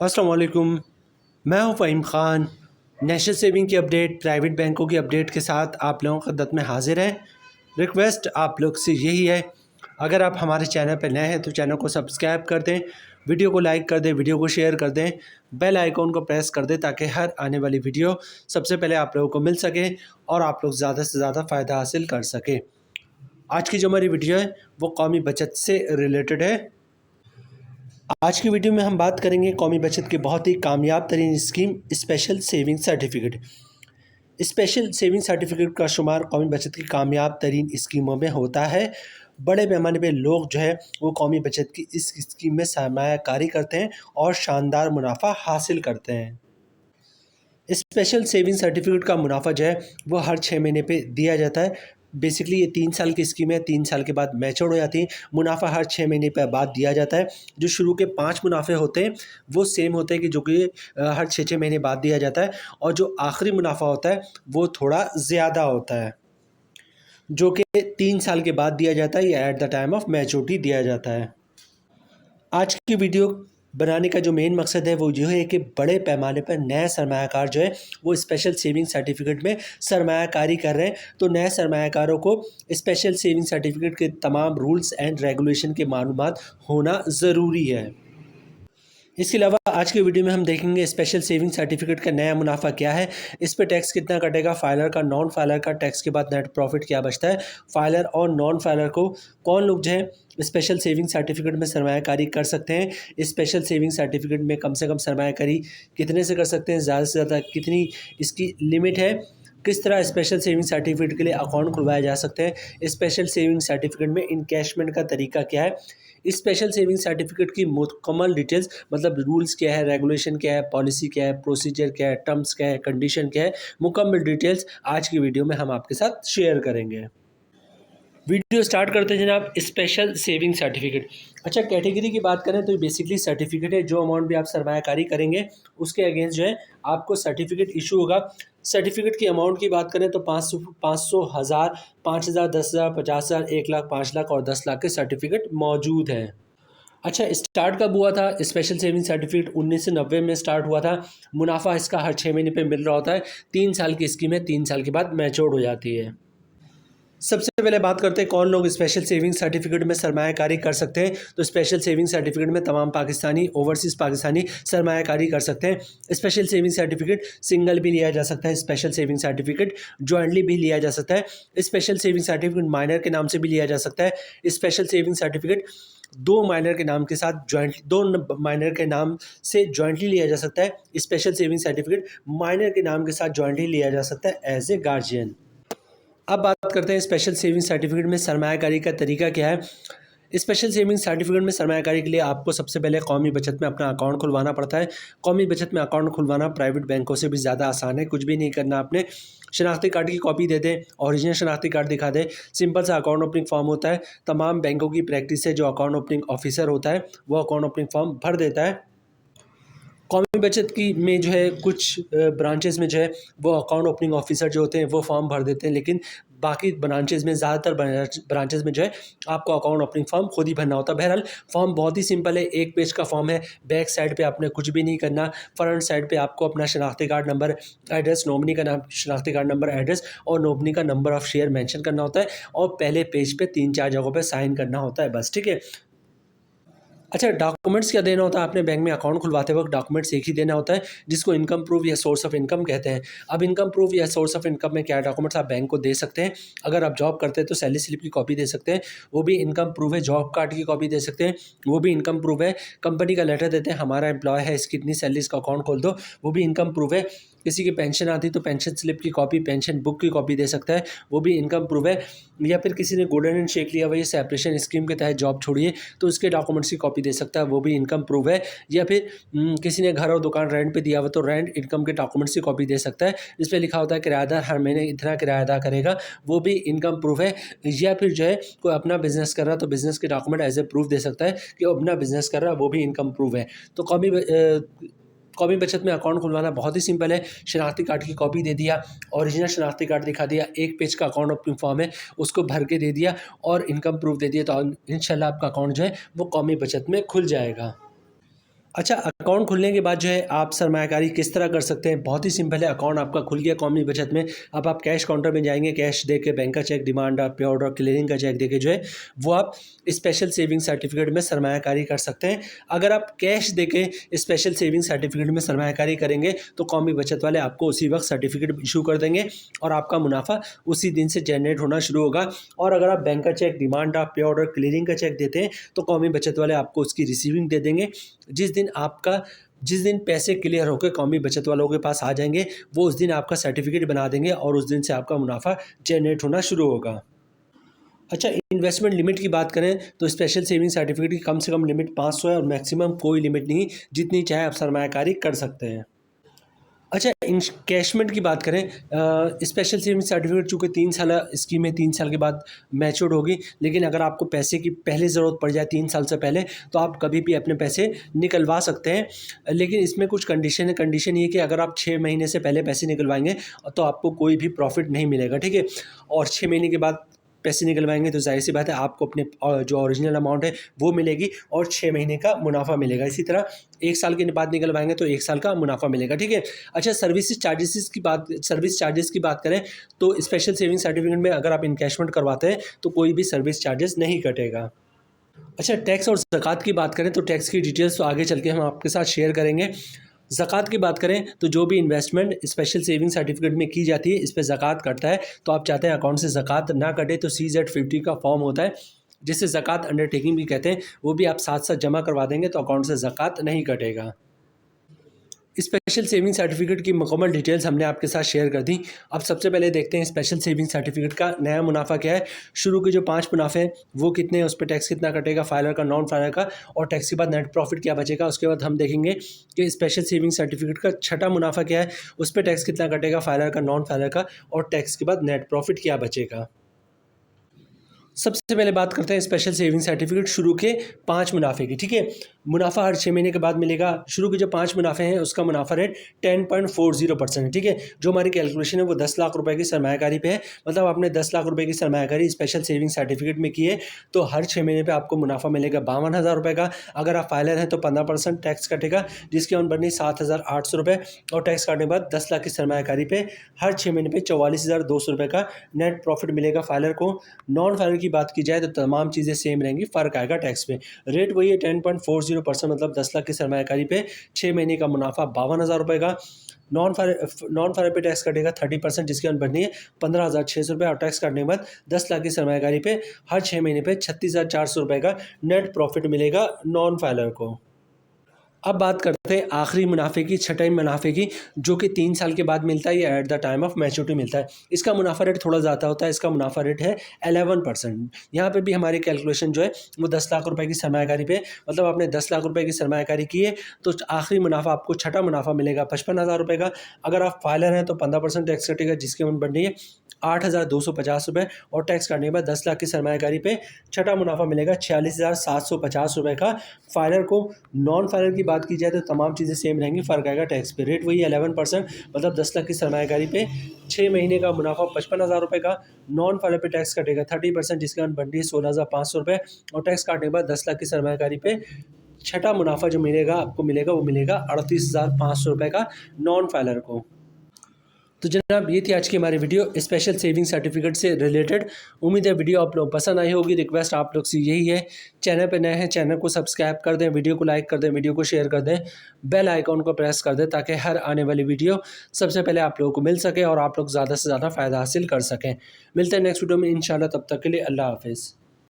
अस्सलाम वालेकुम। मैं हूं फ़हीम ख़ान। नेशनल सेविंग की अपडेट, प्राइवेट बैंकों की अपडेट के साथ आप लोगों की खिदमत में हाजिर हैं। रिक्वेस्ट आप लोग से यही है, अगर आप हमारे चैनल पर नए हैं तो चैनल को सब्सक्राइब कर दें, वीडियो को लाइक कर दें, वीडियो को शेयर कर दें, बेल आइकॉन को प्रेस कर दें ताकि हर आने वाली वीडियो सबसे पहले आप लोगों को मिल सके और आप लोग ज़्यादा से ज़्यादा फ़ायदा हासिल कर सकें। आज की जो हमारी वीडियो है वो कौमी बचत से रिलेटेड है। आज की वीडियो में हम बात करेंगे कौमी बचत की बहुत ही कामयाब तरीन scheme special saving certificate. Special saving certificate का शुमार कौमी बचत की कामयाब तरीन स्कीमों में होता है। बड़े पैमाने पे लोग जो है वो कौमी बचत की इस स्कीम में सरमायाकारी करते हैं और शानदार मुनाफा हासिल करते हैं। स्पेशल सेविंग सर्टिफिकेट का मुनाफा जो है वो हर 6 महीने पे दिया जाता है। बेसिकली ये 3 साल की स्कीम है, 3 साल के बाद मैच्योर हो जाती है। मुनाफा हर 6 महीने पे बाद दिया जाता है। जो शुरू के 5 मुनाफे होते हैं वो सेम होते हैं कि जो कि हर 6-6 महीने बाद दिया जाता है, और जो आखिरी मुनाफा होता है वो थोड़ा ज़्यादा होता है, जो कि 3 साल के बाद दिया जाता है या at the time of maturity दिया जाता है। आज की वीडियो बनाने का जो मेन मकसद है वो ये है कि बड़े पैमाने पर नए सरमायाकार जो है वो स्पेशल सेविंग सर्टिफिकेट में सरमायाकारी कर रहे हैं। तो नए सरमायाकारों को स्पेशल सेविंग सर्टिफिकेट के तमाम रूल्स एंड रेगुलेशन के मालूमात होना ज़रूरी है। इसके अलावा आज की वीडियो में हम देखेंगे स्पेशल सेविंग सर्टिफिकेट का नया मुनाफा क्या है, इस पे टैक्स कितना कटेगा, फाइलर का, नॉन फाइलर का, टैक्स के बाद नेट प्रॉफिट क्या बचता है, फाइलर और नॉन फाइलर को कौन लोग जो है स्पेशल सेविंग सर्टिफिकेट में सरमायाकारी कर सकते हैं, स्पेशल सेविंग सर्टिफिकेट में कम से कम सरमायाकारी कितने से कर सकते हैं, ज़्यादा से ज़्यादा कितनी इसकी लिमिट है, किस तरह स्पेशल सेविंग सर्टिफिकेट के लिए अकाउंट खुलवाए जा सकते हैं, स्पेशल सेविंग सर्टिफिकेट में इनकैशमेंट का तरीका क्या है, स्पेशल सेविंग सर्टिफिकेट की मुकम्मल डिटेल्स मतलब रूल्स क्या है, रेगुलेशन क्या है, पॉलिसी क्या है, प्रोसीजर क्या है, टर्म्स क्या है, कंडीशन क्या है, मुकम्मल डिटेल्स आज की वीडियो में हम आपके साथ शेयर करेंगे। वीडियो स्टार्ट करते हैं जनाब। स्पेशल सेविंग सर्टिफिकेट, अच्छा कैटेगरी की बात करें तो ये बेसिकली सर्टिफिकेट है। जो अमाउंट भी आप सरमायाकारी करेंगे उसके अगेंस्ट जो है आपको सर्टिफिकेट इशू होगा। सर्टिफिकेट की अमाउंट की बात करें तो 500, 1000, 5000, 10,000, 50,000, 1,00,000, 5,00,000 और 10,00,000 के सर्टिफिकेट मौजूद हैं। अच्छा, स्टार्ट कब हुआ था स्पेशल सेविंग सर्टिफिकेट? 1990 में स्टार्ट हुआ था। मुनाफा इसका हर 6 महीने पे मिल रहा होता है। 3 साल की स्कीम है, 3 साल के बाद मैच्योर हो जाती है। सबसे पहले बात करते हैं कौन लोग स्पेशल सेविंग सर्टिफिकेट में सरमायाकारी कर सकते हैं। तो स्पेशल सेविंग सर्टिफिकेट में तमाम पाकिस्तानी, ओवरसीज़ पाकिस्तानी सरमायाकारी कर सकते हैं। स्पेशल सेविंग सर्टिफिकेट सिंगल भी लिया जा सकता है, स्पेशल सेविंग सर्टिफिकेट जॉइंटली भी लिया जा सकता है, स्पेशल सेविंग सर्टिफिकेट माइनर के नाम से भी लिया जा सकता है, स्पेशल सेविंग सर्टिफिकेट 2 माइनर के नाम के साथ जॉइंट 2 माइनर के नाम से जॉइंटली लिया जा सकता है, स्पेशल सेविंग सर्टिफिकेट माइनर के नाम के साथ जॉइंटली लिया जा सकता है एज ए गार्जियन। अब बात करते हैं स्पेशल सेविंग सर्टिफिकेट में सरमायाकारी का तरीका क्या है। स्पेशल सेविंग सर्टिफिकेट में सरमायाकारी के लिए आपको सबसे पहले कौमी बचत में अपना अकाउंट खुलवाना पड़ता है। कौमी बचत में अकाउंट खुलवाना प्राइवेट बैंकों से भी ज़्यादा आसान है। कुछ भी नहीं करना आपने, शनाख्ती कार्ड की कॉपी दे दें, ओरिजिनल शनाख्ती कार्ड दिखा दें, सिंपल सा अकाउंट ओपनिंग फॉर्म होता है। तमाम बैंकों की प्रैक्टिस है, जो अकाउंट ओपनिंग ऑफिसर होता है वो अकाउंट ओपनिंग फॉर्म भर देता है। कौमी बचत की में जो है कुछ ब्रांचेज़ में जो है वो अकाउंट ओपनिंग ऑफिसर जो होते हैं वो फॉर्म भर देते हैं, लेकिन बाकी ब्रांचेज़ में, ज़्यादातर ब्रांचेज़ में जो है आपको अकाउंट ओपनिंग फॉर्म खुद ही भरना होता है। बहरहाल फॉर्म बहुत ही सिंपल है, 1 पेज का फॉर्म है। बैक साइड पे आपने कुछ भी नहीं करना, फ्रंट साइड पे आपको अपना शनाख्ती कार्ड नंबर, एड्रेस, नॉमिनी का नाम, शनाख्ती कार्ड नंबर, एड्रेस और नॉमिनी का नंबर ऑफ़ शेयर मेंशन करना होता है, और पहले पेज पे 3-4 जगहों पे साइन करना होता है, बस, ठीक है। अच्छा, डॉक्यूमेंट्स क्या देना होता है आपने बैंक में अकाउंट खुलवाते वक्त? डॉक्यूमेंट्स एक ही देना होता है जिसको इनकम प्रूफ या सोर्स ऑफ इनकम कहते हैं। अब इनकम प्रूफ या सोर्स ऑफ इनकम में क्या डॉक्यूमेंट्स आप बैंक को दे सकते हैं? अगर आप जॉब करते हैं तो सैलरी स्लिप की कॉपी दे सकते हैं, वो भी इनकम प्रूफ है। जॉब कार्ड की कॉपी दे सकते हैं, वो भी इनकम प्रूफ है। कंपनी का लेटर देते हैं, हमारा एम्प्लॉय है, इसकी इतनी सैलरी, इसका अकाउंट खोल दो, वो भी इनकम प्रूफ है। किसी की पेंशन आती तो पेंशन स्लिप की कॉपी, पेंशन बुक की कॉपी दे सकता है, वो भी इनकम प्रूफ है। या फिर किसी ने गोल्डन हैंड शेक लिया हुआ, ये सेपरेशन स्कीम के तहत जॉब छोड़िए तो उसके डॉक्यूमेंट्स की कॉपी दे सकता है, वो भी इनकम प्रूफ है। या फिर किसी ने घर और दुकान रेंट पे दिया हुआ तो रेंट इनकम के डॉक्यूमेंट्स की कॉपी दे सकता है, जिस पे लिखा होता है किराएदार हर महीने इतना किराया अदा करेगा, वो भी इनकम प्रूफ है। या फिर जो है कोई अपना बिजनेस कर रहा है तो बिजनेस के डॉक्यूमेंट एज ए प्रूफ दे सकता है कि वो अपना बिजनेस कर रहा है, वो भी इनकम प्रूफ है। तो कौमी बचत में अकाउंट खुलवाना बहुत ही सिंपल है। शनाख्ती कार्ड की कॉपी दे दिया, ओरिजिनल शनाख्ती कार्ड दिखा दिया, 1 पेज का अकाउंट ओपनिंग फॉर्म है उसको भर के दे दिया, और इनकम प्रूफ दे दिया, तो इंशाल्लाह आपका अकाउंट जो है वो कौमी बचत में खुल जाएगा। अच्छा, अकाउंट खुलने के बाद जो है आप सरमायाकारी किस तरह कर सकते हैं? बहुत ही सिंपल है। अकाउंट आपका खुल गया कौमी बचत में। अब आप कैश काउंटर में जाएँगे, कैश दे के बैंक का चेक, डिमांड ड्राफ्ट, पे ऑर्डर, क्लियरिंग का चेक देके जो है वो आप स्पेशल सेविंग सर्टिफिकेट में सरमायाकारी कर सकते हैं। अगर आप कैश देके स्पेशल सेविंग सर्टिफिकेट में सरमायाकारी करेंगे तो कौमी बचत वाले आपको उसी वक्त सर्टिफिकेट इशू कर देंगे और आपका मुनाफा उसी दिन से जनरेट होना शुरू होगा। और अगर आप बैंक का चेक, डिमांड ड्राफ्ट, पे ऑर्डर, क्लियरिंग का चेक देते हैं तो कौमी बचत वाले आपको उसकी रिसीविंग दे देंगे। जिस दिन पैसे क्लियर होकर कौमी बचत वालों के पास आ जाएंगे, वो उस दिन आपका सर्टिफिकेट बना देंगे और उस दिन से आपका मुनाफा जनरेट होना शुरू होगा। अच्छा, इन्वेस्टमेंट लिमिट की बात करें तो स्पेशल सेविंग सर्टिफिकेट की कम से कम लिमिट 500 है और मैक्सिमम कोई लिमिट नहीं, जितनी चाहे आप सरमायाकारी कर सकते हैं। अच्छा, इनकैशमेंट की बात करें, स्पेशल सेविंग सर्टिफिकेट चूँकि 3 साल स्कीम है, 3 साल के बाद मैच्योर होगी, लेकिन अगर आपको पैसे की पहले ज़रूरत पड़ जाए 3 साल से पहले तो आप कभी भी अपने पैसे निकलवा सकते हैं। लेकिन इसमें कुछ कंडीशन है। कंडीशन ये कि अगर आप 6 महीने से पहले पैसे निकलवाएंगे तो आपको कोई भी प्रॉफिट नहीं मिलेगा, ठीक है। और 6 महीने के बाद पैसे निकलवाएंगे तो जाहिर सी बात है आपको अपने जो ओरिजिनल अमाउंट है वो मिलेगी और 6 महीने का मुनाफा मिलेगा। इसी तरह 1 साल के बाद निकलवाएंगे तो 1 साल का मुनाफा मिलेगा, ठीक है। अच्छा, सर्विस चार्जेस की बात करें तो स्पेशल सेविंग सर्टिफिकेट में अगर आप इनकैशमेंट करवाते हैं तो कोई भी सर्विस चार्जेस नहीं कटेगा। अच्छा, टैक्स और ज़कात की बात करें तो टैक्स की डिटेल्स तो आगे चल के हम आपके साथ शेयर करेंगे। ज़कात की बात करें तो जो भी इन्वेस्टमेंट स्पेशल सेविंग सर्टिफिकेट में की जाती है, इस पे ज़कात कटता है। तो आप चाहते हैं अकाउंट से ज़कात ना कटे तो CZ50 का फॉर्म होता है, जिसे ज़कात अंडरटेकिंग भी कहते हैं, वो भी आप साथ साथ जमा करवा देंगे तो अकाउंट से ज़कात नहीं कटेगा। स्पेशल सेविंग सर्टिफिकेट की मुकम्मल डिटेल्स हमने आपके साथ शेयर कर दी। अब सबसे पहले देखते हैं स्पेशल सेविंग सर्टिफिकेट का नया मुनाफा क्या है। शुरू के जो 5 मुनाफे हैं वो कितने हैं, उस पर टैक्स कितना कटेगा, फाइलर का, नॉन फाइलर का, और टैक्स के बाद नेट प्रॉफिट क्या बचेगा। उसके बाद हम देखेंगे कि स्पेशल सेविंग सर्टिफिकेट का छठा मुनाफा क्या है, उस पर टैक्स कितना कटेगा, फाइलर का, नॉन फाइलर का, और टैक्स के बाद नेट प्रॉफिट क्या बचेगा। सबसे पहले बात करते हैं स्पेशल सेविंग सर्टिफिकेट शुरू के 5 मुनाफे की, ठीक है। मुनाफा हर 6 महीने के बाद मिलेगा। शुरू के जो 5 मुनाफे हैं उसका मुनाफा रेट 10.40% है, ठीक है। जो हमारी कैलकुलेशन है वो 10 लाख रुपए की सरमायाकारी पे है। मतलब आपने 10 लाख रुपए की सरमायाकारी स्पेशल सेविंग सर्टिफिकेट में की है तो हर 6 महीने पे आपको मुनाफा मिलेगा 52,000 रुपये का। अगर आप फाइलर हैं तो 15% टैक्स कटेगा, जिसकी ऑन बनी 7,800 रुपये, और टैक्स काटने के बाद 10 लाख की सरमायाकारी पे हर 6 महीने पे 44,200 रुपये का नेट प्रॉफिट मिलेगा फाइलर को। नॉन फाइलर की बात की जाए तो तमाम चीज़ें सेम रहेंगी, फ़र्क आएगा टैक्स पे। रेट वही है 10.40%, मतलब 10 लाख की सरमायाकारी पे 6 महीने का मुनाफा 52,000 रुपये का। नॉन फाइलर पे टैक्स कटेगा 30%, जिसकी ऑन बननी है 15,600 रुपये, और टैक्स काटने के बाद 10 लाख की सरमायाकारी पे हर 6 महीने पे 36,400 रुपये का नेट प्रॉफिट मिलेगा नॉन फाइलर को। अब बात करते हैं आखिरी मुनाफे की, छठे मुनाफे की, जो कि 3 साल के बाद मिलता है या at the time of maturity मिलता है। इसका मुनाफा रेट थोड़ा ज़्यादा होता है। इसका मुनाफा रेट है 11%। यहाँ पे भी हमारी कैलकुलेशन जो है वो 10 लाख रुपए की सरमायाकारी पे, मतलब आपने 10 लाख रुपए की सरमायाकारी की है तो आखिरी मुनाफा आपको छठा मुनाफा मिलेगा 55,000 रुपये का। अगर आप फाइलर हैं तो 15% टैक्स कटेगा, जिसकी अमाउंट बन रही है 8,250 रुपये, और टैक्स काटने के बाद 10 लाख की सरमायाकारी पे छठा मुनाफा मिलेगा 46,750 रुपये का फाइलर को। नॉन फाइलर की बात की जाए तो तमाम चीज़ें सेम रहेंगी, फ़र्क आएगा टैक्स पे। रेट वही 11%, मतलब 10 लाख की सरमायाकारी पे 6 महीने का मुनाफा 55,000 रुपये का। नॉन फाइलर पे टैक्स कटेगा 30%, जिसके अंदर बन रही है 16,500 रुपये, और टैक्स काटने के बाद 10 लाख की सरमायाकारी पे छठा मुनाफा जो मिलेगा आपको वो मिलेगा 38,500 रुपये का नॉन फाइलर को। तो जनाब, ये थी आज की हमारी वीडियो स्पेशल सेविंग सर्टिफिकेट से रिलेटेड। उम्मीद है वीडियो आप लोग पसंद आई होगी। रिक्वेस्ट आप लोग से यही है, चैनल पे नए हैं चैनल को सब्सक्राइब कर दें, वीडियो को लाइक कर दें, वीडियो को शेयर कर दें, बेल आइकॉन को प्रेस कर दें, ताकि हर आने वाली वीडियो सबसे पहले आप लोगों को मिल सके और आप लोग ज़्यादा से ज़्यादा फ़ायदा हासिल कर सकें। मिलते हैं नेक्स्ट वीडियो में इंशाल्लाह, तब तक के लिए अल्लाह हाफिज़।